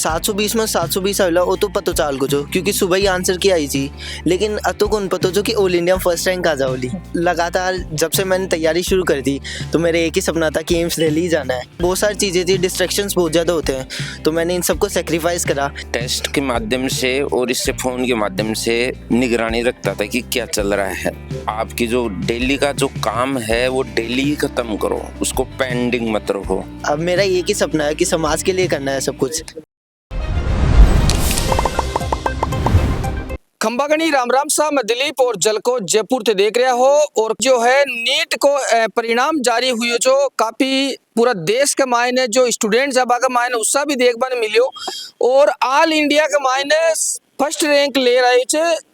720 में 720 आवेला वो तो पतो चाल को जो, क्योंकि सुबह ही आंसर की आई थी। लेकिन अतो कौन पतो जो कि ऑल इंडिया फर्स्ट रैंक आ जाओली। लगातार जब से मैंने तैयारी शुरू कर दी तो मेरा एक ही सपना था कि एम्स दिल्ली जाना है। बहुत सारी चीज़ें थी, डिस्ट्रैक्शंस बहुत ज़्यादा होते हैं, तो मैंने इन सबको सेक्रीफाइस करा। टेस्ट के माध्यम से और इससे फ़ोन के माध्यम से निगरानी रखता था कि क्या चल रहा है। आपकी जो डेली का जो काम है वो डेली ही खत्म करो, उसको पेंडिंग मत रखो। अब मेरा एक ही सपना है कि समाज के लिए करना है सब कुछ। खंबागणी राम राम सा, मैं दिलीप और जलको जयपुर से देख रहा हो। और जो है नीट को परिणाम जारी हुई जो काफी पूरा देश के मायने जो स्टूडेंट जब के मायने उसका भी देखने मिलियो। और ऑल इंडिया के मायने फर्स्ट रैंक ले रहे थे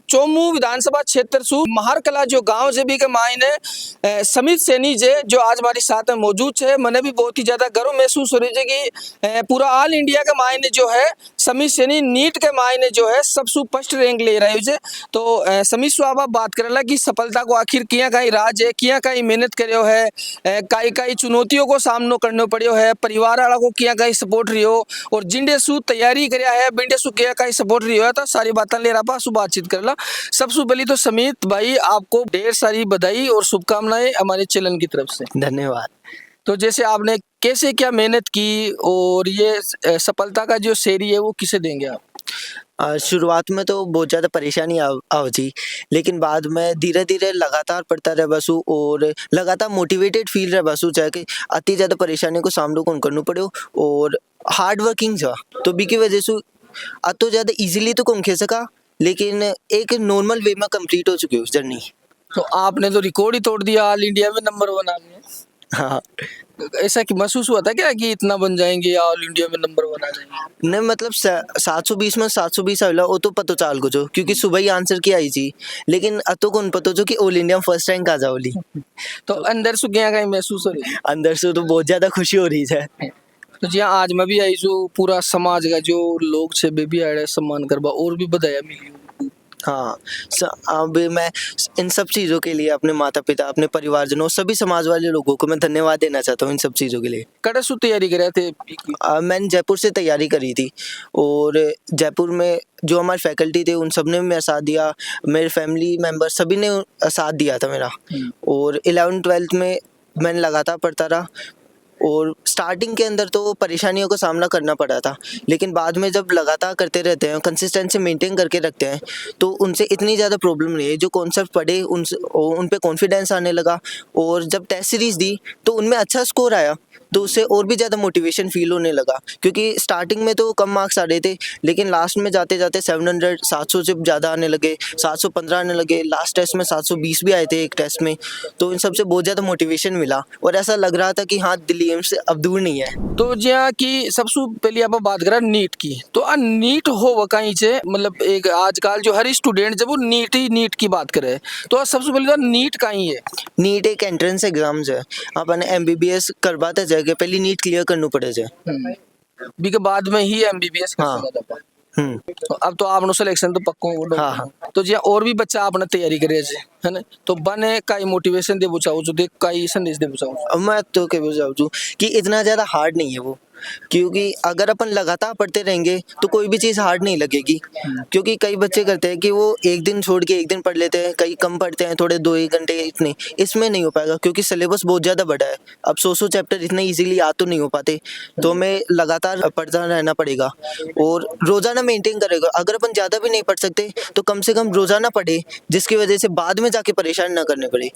चोमू विधानसभा क्षेत्र सु महारकला जो गांव जे भी के मायने समित सैनी जे जो आज हमारे साथ में मौजूद है। मैंने भी बहुत ही ज्यादा गर्व महसूस हो रही है कि पूरा ऑल इंडिया के मायने जो है समित सैनी नीट के मायने जो है सबसे फर्स्ट रैंक ले रहे है। तो समित साहब आप बात करेला कि सफलता को आखिर किया कहीं राज है, किया कहीं मेहनत करो है, कई कई चुनौतियों को सामनो करना पड़ो है, परिवार वाला को किया कहीं सपोर्ट रही हो, और जिंडे सु तैयारी कराया है बिंडे सु किया कहीं सपोर्ट रही हो। तो सारी बातें ले रहा सु बातचीत करेला। सबसे पहले तो समित भाई आपको ढेर सारी बधाई और शुभकामनाएं हमारे चैनल की तरफ से। धन्यवाद। तो जैसे आपने कैसे क्या मेहनत की और ये सफलता का जो श्रेय है वो किसे देंगे आप? शुरुआत में तो बहुत ज़्यादा परेशानी आओ थी, लेकिन बाद में धीरे धीरे लगातार पढ़ता रह बसू और लगातार मोटिवेटेड फील रह बसू, चाहे कि अति ज़्यादा परेशानी को सामना कौन करना पड़ो और हार्ड वर्किंग था तो बी की वजह से अतो ज़्यादा इजीली तो कौन खे सका, लेकिन एक नॉर्मल वे में कंप्लीट हो चुकी है उस जर्नी। तो आपने तो रिकॉर्ड ही तोड़ दिया, ऑल इंडिया में नंबर 1 आ गए। हाँ, ऐसा कि महसूस हुआ था क्या कि इतना बन जाएंगे ऑल इंडिया में नंबर 1 आ जाएंगे? नहीं मतलब 720 में 720 आवेला वो तो पतो चाल को जो, क्योंकि सुबह ही आंसर की आई थी। लेकिन अतो कौन पतो जो कि ऑल इंडिया फर्स्ट रैंक आ जाओली। तो अंदर से क्या कहीं महसूस हो रही है? अंदर से तो बहुत ज़्यादा खुशी हो रही है। तो जी हाँ, आज मैं भी आई जो पूरा समाज का जो लोग छे बेबी आड़े सम्मान करवा और भी बधाई मिली। हाँ, अब मैं इन सब चीज़ों के लिए अपने माता पिता, अपने परिवारजनों, सभी समाज वाले लोगों को मैं धन्यवाद देना चाहता हूँ इन सब चीज़ों के लिए। कड़े सु तैयारी कर रहे थे? मैंने जयपुर से तैयारी करी थी और जयपुर में जो हमारे फैकल्टी थे उन सब ने मेरा साथ दिया, मेरे फैमिली मेम्बर सभी ने साथ दिया था मेरा। और 11th-12th में मैंने लगातार पढ़ता रहा और स्टार्टिंग के अंदर तो परेशानियों का सामना करना पड़ा था, लेकिन बाद में जब लगातार करते रहते हैं, कंसिस्टेंसी मेंटेन करके रखते हैं, तो उनसे इतनी ज़्यादा प्रॉब्लम नहीं है। जो कॉन्सेप्ट पढ़े उन पे कॉन्फिडेंस आने लगा और जब टेस्ट सीरीज दी तो उनमें अच्छा स्कोर आया, तो उससे और भी ज़्यादा मोटिवेशन फील होने लगा। क्योंकि स्टार्टिंग में तो कम मार्क्स आ रहे थे, लेकिन लास्ट में जाते जाते 700 से ज़्यादा आने लगे, 715 आने लगे, लास्ट टेस्ट में 720 भी आए थे एक टेस्ट में। तो इन सबसे बहुत ज़्यादा मोटिवेशन मिला और ऐसा लग रहा था कि हाँ, दिल्ली एम्स से अब दूर नहीं है। तो जी हाँ कि सबसे पहले आप बात करें नीट की, तो आ नीट हो कहीं से मतलब एक आजकल जो हर स्टूडेंट जब वो नीट की बात करे तो सबसे पहले तो नीट कहीं है? नीट एक एंट्रेंस एग्जाम्स है, अपन MBBS करवाते जाए पहले नीट क्लियर करना पड़े जाए, बी के बाद में ही MBBS कर हाँ। सकता है। तो अब तो आपने सिलेक्शन तो पक्का हो। हाँ। तो जी और भी बच्चा आपने तैयारी करे है ना, तो बने काई मोटिवेशन दे बुझाओ जो देख काई संदेश दे बुझाओ। अब मैं तो क्या बताऊँ कि इतना ज़्यादा हार्ड नहीं है वो, क्योंकि अगर अपन लगातार पढ़ते रहेंगे तो कोई भी चीज़ हार्ड नहीं लगेगी। क्योंकि कई बच्चे करते हैं कि वो एक दिन छोड़ के एक दिन पढ़ लेते हैं, कई कम पढ़ते हैं, थोड़े 2-1 घंटे इतने, इसमें नहीं हो पाएगा क्योंकि सिलेबस बहुत ज़्यादा बड़ा है। अब 100 चैप्टर इतने ईजिली याद तो नहीं हो पाते, तो हमें लगातार पढ़ता रहना पड़ेगा और रोज़ाना मेंटेन करेगा। अगर अपन ज़्यादा भी नहीं पढ़ सकते तो कम से कम रोज़ाना पढ़े, जिसकी वजह से बाद में जाके परेशान ना करने पड़े।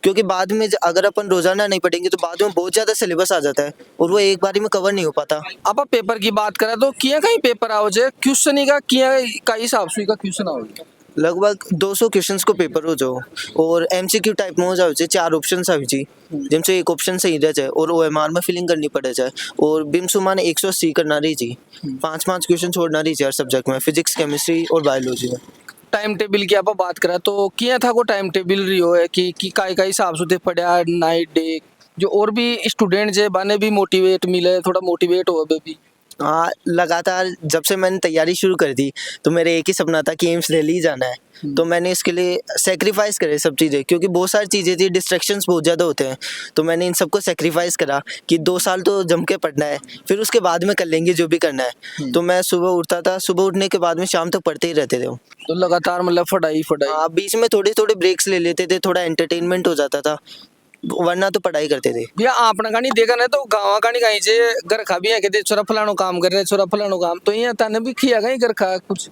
क्योंकि बाद में अगर अपन रोज़ाना नहीं पढ़ेंगे तो बाद में बहुत ज़्यादा सिलेबस आ जाता है और वो एक बारी में कवर नहीं हो पाता। अब आप पेपर की बात करें तो किया कहीं पेपर आओ जे क्वेश्चन का किया का हिसाब से का क्वेश्चन आओ? लगभग 200 क्वेश्चंस को पेपर हो जाओ और MCQ टाइप में हो जाओ, 4 ऑप्शंस आवे जी, जिनसे एक ऑप्शन सही रह जाए और OMR में फिलिंग करनी पड़े जाए और बिमसुमान 180 करना रही जी, 5-5 क्वेश्चन छोड़ना रही हर सब्जेक्ट में, फिजिक्स, केमिस्ट्री और बायोलॉजी में। टाइम टेबल की आप बात करें तो किया था को टाइम टेबल रही हो है कि का हिसाब से पढ़ा नाइट डे, जो और भी स्टूडेंट है बाने भी मोटिवेट मिले, थोड़ा मोटिवेट हो भी? हाँ, लगातार जब से मैंने तैयारी शुरू कर दी तो मेरा एक ही सपना था कि एम्स दिल्ली जाना है। तो मैंने इसके लिए सेक्रीफाइस करे सब चीज़ें, क्योंकि बहुत सारी चीज़ें थी, डिस्ट्रैक्शंस बहुत ज़्यादा होते हैं। तो मैंने इन सबको सेक्रीफाइस करा कि 2 साल तो जम के पढ़ना है, फिर उसके बाद में कर लेंगे जो भी करना है। तो मैं सुबह उठता था, सुबह उठने के बाद में शाम तक पढ़ते ही रहते थे। तो लगातार मतलब पढ़ाई हाँ, बीच में थोड़े थोड़े ब्रेक्स ले लेते थे, थोड़ा एंटरटेनमेंट हो जाता था, वरना तो पढ़ाई करते थे। भैया आपने कहानी देखा ना तो गाँव कहानी कहीं से घर खा भी है कहते छोरा फलानो काम कर रहे, छोरा फलानो काम, तो यहाँ तने भी किया कहीं घर खा कुछ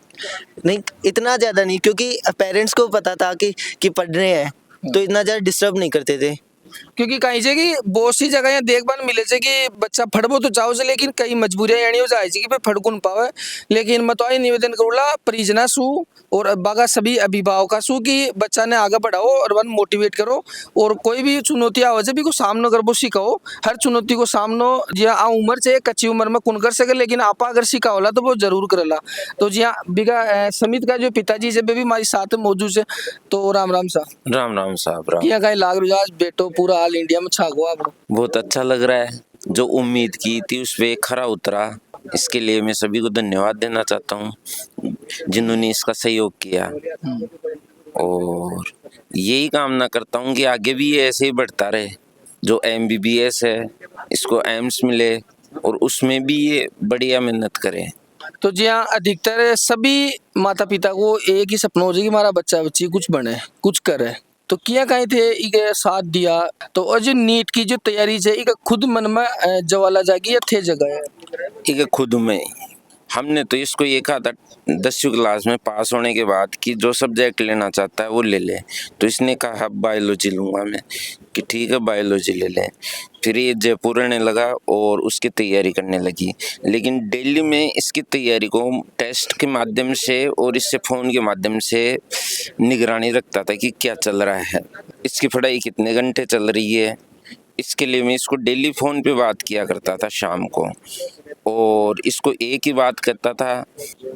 नहीं, इतना ज़्यादा नहीं, क्योंकि पेरेंट्स को पता था कि पढ़ रहे हैं, तो इतना ज़्यादा डिस्टर्ब नहीं करते थे। क्योंकि कहीं से कि बहुत सी जगह देखभाल मिले से कि बच्चा फड़बो तो चाहो से, लेकिन कई मजबूरियां यानी हो जाए कि फड़ कुन पावे। लेकिन मैं तो निवेदन करूला परिजना सु और बागा सभी अभिभावक सु कि बच्चा ने आगे बढ़ाओ और वन मोटिवेट करो, और कोई भी चुनौती आवे से भी को सामना करबो सिखाओ। हर चुनौती को सामनो जी आ उम्र से कच्ची उम्र में कौन कर सके, लेकिन आपा अगर सिखा होला तो वो जरूर करेला। तो जी हाँ, बिगा समित का जो पिताजी से भी हमारी साथ में मौजूद है। तो राम राम साहब। राम राम साहब, राम। किया कहीं लाग रुझान बेटो पूरा ऑल इंडिया में छा गया आपको। बहुत अच्छा लग रहा है, जो उम्मीद की थी उस पे खरा उतरा। इसके लिए मैं सभी को धन्यवाद देना चाहता हूँ जिन्होंने इसका सहयोग किया, और यही कामना करता हूँ कि आगे भी ये ऐसे ही बढ़ता रहे। जो MBBS है इसको एम्स मिले और उसमें भी ये बढ़िया मेहनत करे। तो जी हाँ, अधिकतर सभी माता पिता को एक ही सपना हो जाए कि हमारा बच्चा बच्ची कुछ बने कुछ करे। तो किया कहीं थे इके साथ दिया। तो और जो नीट की जो तैयारी है इका खुद मन में जवाला जागी या थे जगह है एक खुद में हमने तो इसको ये कहा था 10वीं क्लास में पास होने के बाद कि जो सब्जेक्ट लेना चाहता है वो ले ले। तो इसने कहा बायोलॉजी लूँगा मैं, कि ठीक है बायोलॉजी ले लें। फिर ये जयपुर रहने लगा और उसकी तैयारी करने लगी, लेकिन दिल्ली में इसकी तैयारी को टेस्ट के माध्यम से और इससे फ़ोन के माध्यम से निगरानी रखता था कि क्या चल रहा है, इसकी पढ़ाई कितने घंटे चल रही है। इसके लिए मैं इसको डेली फ़ोन पे बात किया करता था शाम को, और इसको एक ही बात करता था,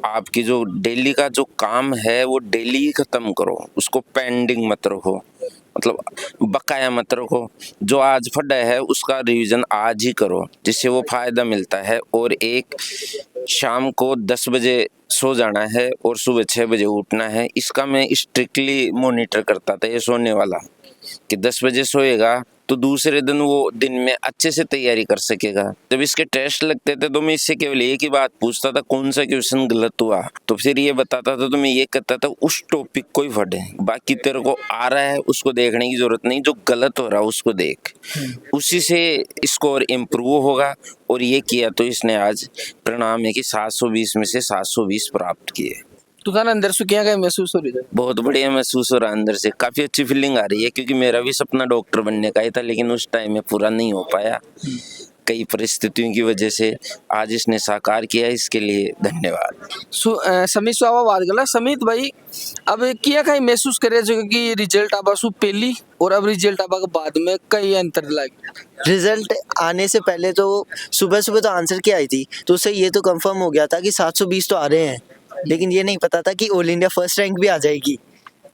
आपकी जो डेली का जो काम है वो डेली ही ख़त्म करो, उसको पेंडिंग मत रखो, मतलब बकाया मत रखो। जो आज पढ़ा है उसका रिवीजन आज ही करो, जिससे वो फ़ायदा मिलता है। और एक शाम को 10 बजे सो जाना है और सुबह 6 बजे उठना है, इसका मैं स्ट्रिक्टली मॉनिटर करता था। ये सोने वाला कि 10 बजे सोएगा तो दूसरे दिन वो दिन में अच्छे से तैयारी कर सकेगा। जब इसके टेस्ट लगते थे तो मैं इससे केवल एक ही बात पूछता था, कौन सा क्वेश्चन गलत हुआ, तो फिर ये बताता था। तो मैं ये कहता था उस टॉपिक को ही पढ़े, बाकी तेरे को आ रहा है उसको देखने की जरूरत नहीं, जो गलत हो रहा है उसको देख, उसी से स्कोर इम्प्रूव होगा। और ये किया तो इसने आज परिणाम है कि 720 में से 720 प्राप्त किए। तो था अंदर से क्या महसूस हो रही है? बहुत बढ़िया महसूस हो रहा है, अंदर से काफी अच्छी फीलिंग आ रही है, क्योंकि मेरा भी सपना डॉक्टर बनने का ही था, लेकिन उस टाइम में पूरा नहीं हो पाया कई परिस्थितियों की वजह से। आज इसने साकार किया, इसके लिए धन्यवाद। समित स्वावा बात गला समित भाई, अब किया कहीं महसूस करे जो कि रिजल्ट आबा सु पहली और अब रिजल्ट आबा के बाद में कई अंतर लगे। रिजल्ट आने से पहले तो सुबह सुबह तो आंसर की आई थी, तो उससे ये तो कंफर्म हो गया था कि 720 तो आ रहे हैं, लेकिन ये नहीं पता था कि ऑल इंडिया फर्स्ट रैंक भी आ जाएगी।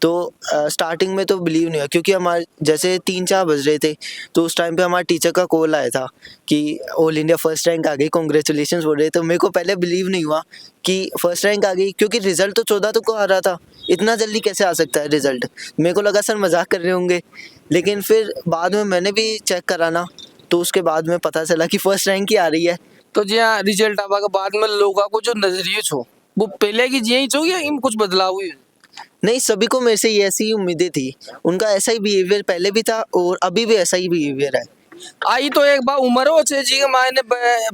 तो स्टार्टिंग में तो बिलीव नहीं हुआ, क्योंकि हमारे जैसे 3-4 बज रहे थे, तो उस टाइम पे हमारे टीचर का कॉल आया था कि ऑल इंडिया फर्स्ट रैंक आ गई, कॉन्ग्रेचुलेशंस बोल रहे। तो मेरे को पहले बिलीव नहीं हुआ कि फर्स्ट रैंक आ गई, क्योंकि रिजल्ट तो 14 को आ रहा था, इतना जल्दी कैसे आ सकता है रिजल्ट। मेरे को लगा सर मजाक कर रहे होंगे, लेकिन फिर बाद में मैंने भी चेक करा ना, तो उसके बाद में पता चला कि फर्स्ट रैंक ही आ रही है। तो जी हाँ, रिजल्ट आबा के बाद में लोगों को जो नजरिए छो वो पहले की जी छो या इन कुछ बदलाव हुए? नहीं, सभी को मेरे से ये ऐसी ही उम्मीदें थी, उनका ऐसा ही बिहेवियर पहले भी था और अभी भी ऐसा ही बिहेवियर है। आई तो एक बार उम्र हो छे जी के मायने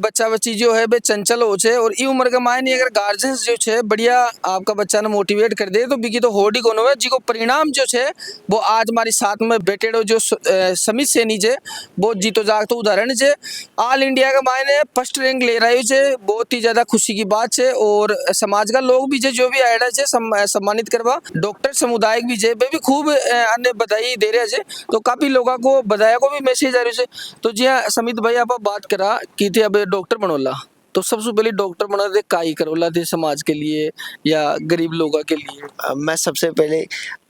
बच्चा बच्ची जो है बे चंचल हो छे, और ई उम्र के मायने अगर गार्जियंस जो छे बढ़िया आपका बच्चा ने मोटिवेट कर दे तो बिकी तो होड़ी कोन होवे जी को परिणाम जो छे वो आज हमारी साथ में बैठे जो समित सैनी छे वो जीतो जागतो उदाहरण छे। ऑल इंडिया के मायने फर्स्ट रैंक ले रहे छे, बहुत ही ज्यादा खुशी की बात छे। और समाज का लोग भी जो भी आया छे सम्मानित करवा, डॉक्टर समुदाय भी छे वे भी खूब अन्य बधाई दे रहे छे। तो काफी लोगों को बधाई को भी मैसेज आ रही है। तो जी हाँ समित भाई, आप बात करा कि थे अब डॉक्टर बनोला, तो सबसे पहले डॉक्टर बना थे काई करोला थे समाज के लिए या गरीब लोगों के लिए? मैं सबसे पहले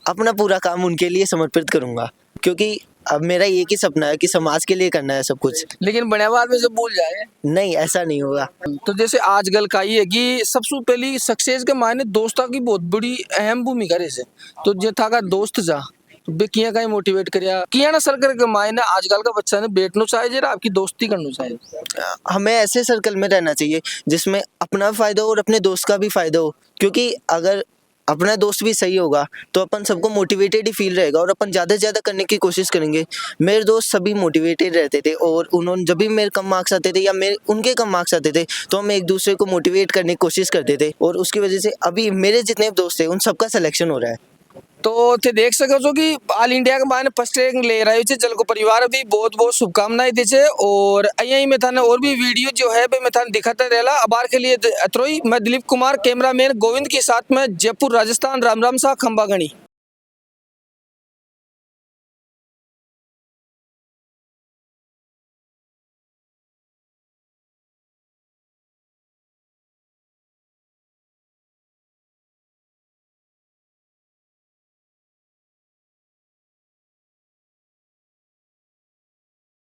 अपना पूरा काम उनके लिए समर्पित करूंगा, क्योंकि अब मेरा एक ही सपना है कि समाज के लिए करना है सब कुछ। लेकिन बड़े बाद में सब भूल जाए। नहीं, ऐसा नहीं होगा। तो जैसे आजकल का ये है कि सबसे पहली सक्सेस के मायने दोस्ता की बहुत बड़ी अहम भूमिका रहे से। तो जे था का दोस्त जा तो बे किया का मोटिवेट करिया किया ना सर्कल के मायने आजकल का बच्चा ने बैठना चाहिए जरा आपकी दोस्ती करना चाहिए। हमें ऐसे सर्कल में रहना चाहिए जिसमें अपना फायदा हो और अपने दोस्त का भी फायदा हो, क्योंकि अगर अपना दोस्त भी सही होगा तो अपन सबको मोटिवेटेड ही फील रहेगा और अपन ज़्यादा से ज़्यादा करने की कोशिश करेंगे। मेरे दोस्त सभी मोटिवेटेड रहते थे और उन्होंने जब भी मेरे कम मार्क्स आते थे या मेरे उनके कम मार्क्स आते थे तो हम एक दूसरे को मोटिवेट करने की कोशिश करते थे और उसकी वजह से अभी मेरे जितने दोस्त थे उन सबका सिलेक्शन हो रहा है। तो थे देख सको છો कि ऑल इंडिया के मायने फर्स्ट रैंक ले रहे छे जल को परिवार भी बहुत बहुत शुभकामनाएं दी छे और यही में थाने और भी वीडियो जो है मैं थाने दिखाता रहला। अबार के लिए अत्रोई मैं दिलीप कुमार कैमरामैन गोविंद के साथ में जयपुर राजस्थान। राम राम सा खंबागणी।